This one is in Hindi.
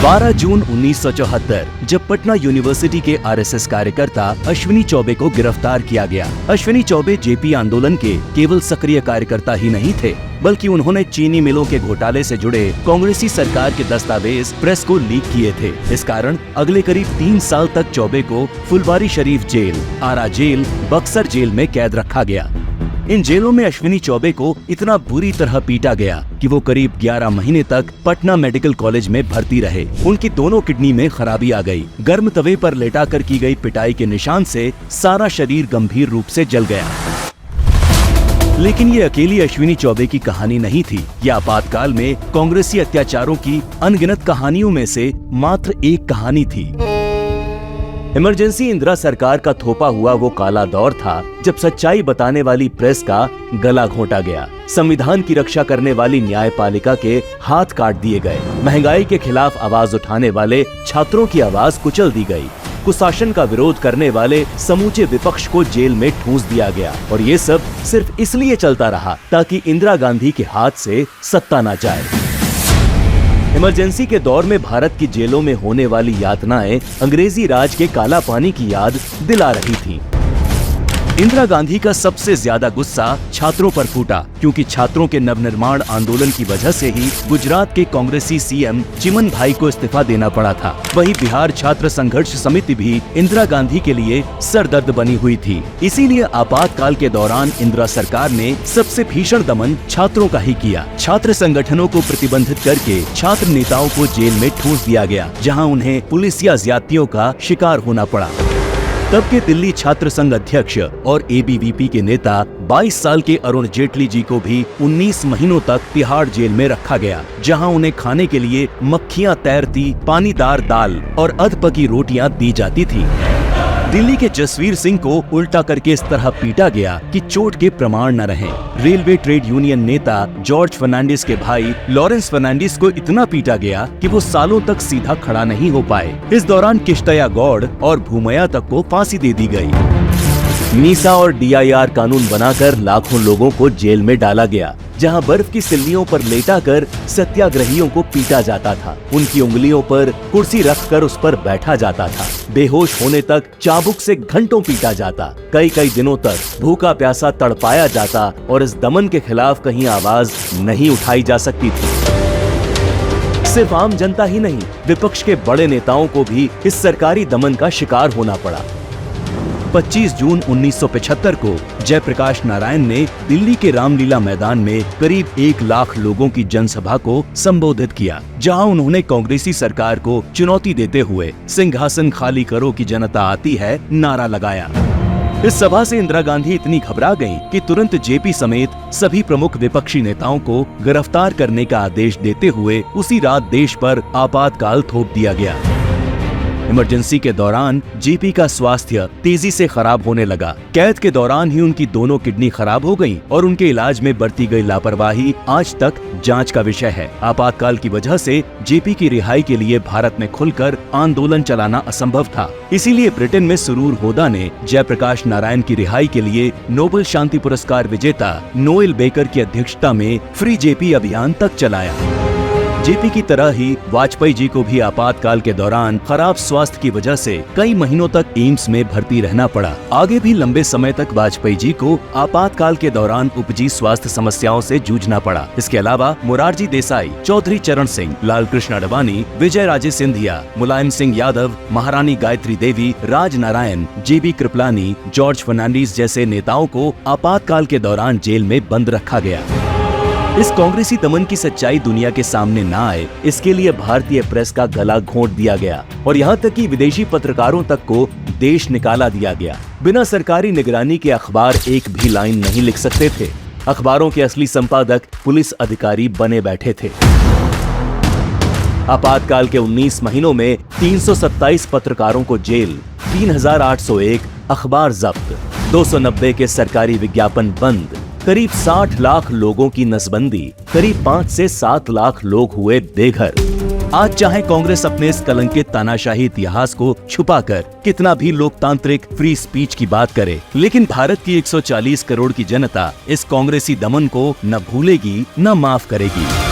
12 जून 1974 जब पटना यूनिवर्सिटी के आरएसएस कार्यकर्ता अश्विनी चौबे को गिरफ्तार किया गया। अश्विनी चौबे जेपी आंदोलन के केवल सक्रिय कार्यकर्ता ही नहीं थे, बल्कि उन्होंने चीनी मिलों के घोटाले से जुड़े कांग्रेसी सरकार के दस्तावेज प्रेस को लीक किए थे। इस कारण अगले करीब 3 साल तक चौबे को फुलवारी शरीफ जेल, आरा जेल, बक्सर जेल में कैद रखा गया। इन जेलों में अश्विनी चौबे को इतना बुरी तरह पीटा गया कि वो करीब 11 महीने तक पटना मेडिकल कॉलेज में भर्ती रहे। उनकी दोनों किडनी में खराबी आ गई। गर्म तवे पर लेटाकर की गई पिटाई के निशान से सारा शरीर गंभीर रूप से जल गया। लेकिन ये अकेली अश्विनी चौबे की कहानी नहीं थी। ये आपातकाल में कांग्रेसी अत्याचारों की अनगिनत कहानियों में से मात्र एक कहानी थी। इमरजेंसी इंदिरा सरकार का थोपा हुआ वो काला दौर था जब सच्चाई बताने वाली प्रेस का गला घोंटा गया, संविधान की रक्षा करने वाली न्यायपालिका के हाथ काट दिए गए, महंगाई के खिलाफ आवाज उठाने वाले छात्रों की आवाज कुचल दी गई, कुशासन का विरोध करने वाले समूचे विपक्ष को जेल में ठूंस दिया गया। और ये सब सिर्फ इसलिए चलता रहा ताकि इंदिरा गांधी के हाथ से सत्ता न जाए। इमरजेंसी के दौर में भारत की जेलों में होने वाली यातनाएं अंग्रेजी राज के काला पानी की याद दिला रही थी। इंदिरा गांधी का सबसे ज्यादा गुस्सा छात्रों पर फूटा, क्योंकि छात्रों के नवनिर्माण आंदोलन की वजह से ही गुजरात के कांग्रेसी सीएम चिमन भाई को इस्तीफा देना पड़ा था। वहीं बिहार छात्र संघर्ष समिति भी इंदिरा गांधी के लिए सरदर्द बनी हुई थी। इसीलिए आपातकाल के दौरान इंदिरा सरकार ने सबसे भीषण दमन छात्रों का ही किया। छात्र संगठनों को प्रतिबंधित करके छात्र नेताओं को जेल में ठूंस दिया गया, जहाँ उन्हें पुलिस या ज्यादतियों का शिकार होना पड़ा। तब के दिल्ली छात्र संघ अध्यक्ष और एबीवीपी के नेता 22 साल के अरुण जेटली जी को भी 19 महीनों तक तिहाड़ जेल में रखा गया, जहां उन्हें खाने के लिए मक्खियां तैरती पानीदार दाल और अधपकी रोटियां दी जाती थी। दिल्ली के जसवीर सिंह को उल्टा करके इस तरह पीटा गया कि चोट के प्रमाण न रहे। रेलवे ट्रेड यूनियन नेता जॉर्ज फर्नांडिस के भाई लॉरेंस फर्नांडिस को इतना पीटा गया कि वो सालों तक सीधा खड़ा नहीं हो पाए। इस दौरान किश्तया गौड़ और भूमया तक को फांसी दे दी गई। मीसा और डीआईआर कानून बनाकर लाखों लोगों को जेल में डाला गया, जहां बर्फ की सिल्लियों पर लेटाकर सत्याग्रहियों को पीटा जाता था। उनकी उंगलियों पर कुर्सी रखकर उस पर बैठा जाता था। बेहोश होने तक चाबुक से घंटों पीटा जाता। कई दिनों तक भूखा प्यासा तड़पाया जाता और इस दमन के खिलाफ कहीं आवाज नहीं उठाई जा सकती थी। सिर्फ आम जनता ही नहीं, विपक्ष के बड़े नेताओं को भी इस सरकारी दमन का शिकार होना पड़ा। 25 जून 1975 को जयप्रकाश नारायण ने दिल्ली के रामलीला मैदान में करीब 1 लाख लोगों की जनसभा को संबोधित किया, जहां उन्होंने कांग्रेसी सरकार को चुनौती देते हुए सिंहासन खाली करो कि जनता आती है नारा लगाया। इस सभा से इंदिरा गांधी इतनी घबरा गईं कि तुरंत जेपी समेत सभी प्रमुख विपक्षी नेताओं को गिरफ्तार करने का आदेश देते हुए उसी रात देश पर आपातकाल थोप दिया गया। इमरजेंसी के दौरान जेपी का स्वास्थ्य तेजी से खराब होने लगा। कैद के दौरान ही उनकी दोनों किडनी खराब हो गईं और उनके इलाज में बरती गई लापरवाही आज तक जांच का विषय है। आपातकाल की वजह से जेपी की रिहाई के लिए भारत में खुलकर आंदोलन चलाना असंभव था। इसीलिए ब्रिटेन में सुरूर होदा ने जयप्रकाश नारायण की रिहाई के लिए नोबेल शांति पुरस्कार विजेता नोएल बेकर की अध्यक्षता में फ्री जेपी अभियान तक चलाया। जेपी की तरह ही वाजपेयी जी को भी आपातकाल के दौरान खराब स्वास्थ्य की वजह से कई महीनों तक एम्स में भर्ती रहना पड़ा। आगे भी लंबे समय तक वाजपेयी जी को आपातकाल के दौरान उपजी स्वास्थ्य समस्याओं से जूझना पड़ा। इसके अलावा मोरारजी देसाई, चौधरी चरण सिंह, लाल कृष्ण अडवाणी, विजय राजे सिंधिया, मुलायम सिंह यादव, महारानी गायत्री देवी, राज नारायण, जेबी कृपलानी, जॉर्ज फर्नांडिस जैसे नेताओं को आपातकाल के दौरान जेल में बंद रखा गया। इस कांग्रेसी दमन की सच्चाई दुनिया के सामने न आए, इसके लिए भारतीय प्रेस का गला घोंट दिया गया और यहाँ तक कि विदेशी पत्रकारों तक को देश निकाला दिया गया। बिना सरकारी निगरानी के अखबार एक भी लाइन नहीं लिख सकते थे। अखबारों के असली संपादक पुलिस अधिकारी बने बैठे थे। आपातकाल के 19 महीनों में 327 पत्रकारों को जेल, 3801 अखबार जब्त, 290 के सरकारी विज्ञापन बंद, करीब 60 लाख लोगों की नसबंदी, करीब 5 से 7 लाख लोग हुए बेघर। आज चाहे कांग्रेस अपने इस कलंकित तानाशाही इतिहास को छुपाकर कितना भी लोकतांत्रिक फ्री स्पीच की बात करे, लेकिन भारत की 140 करोड़ की जनता इस कांग्रेसी दमन को न भूलेगी न माफ करेगी।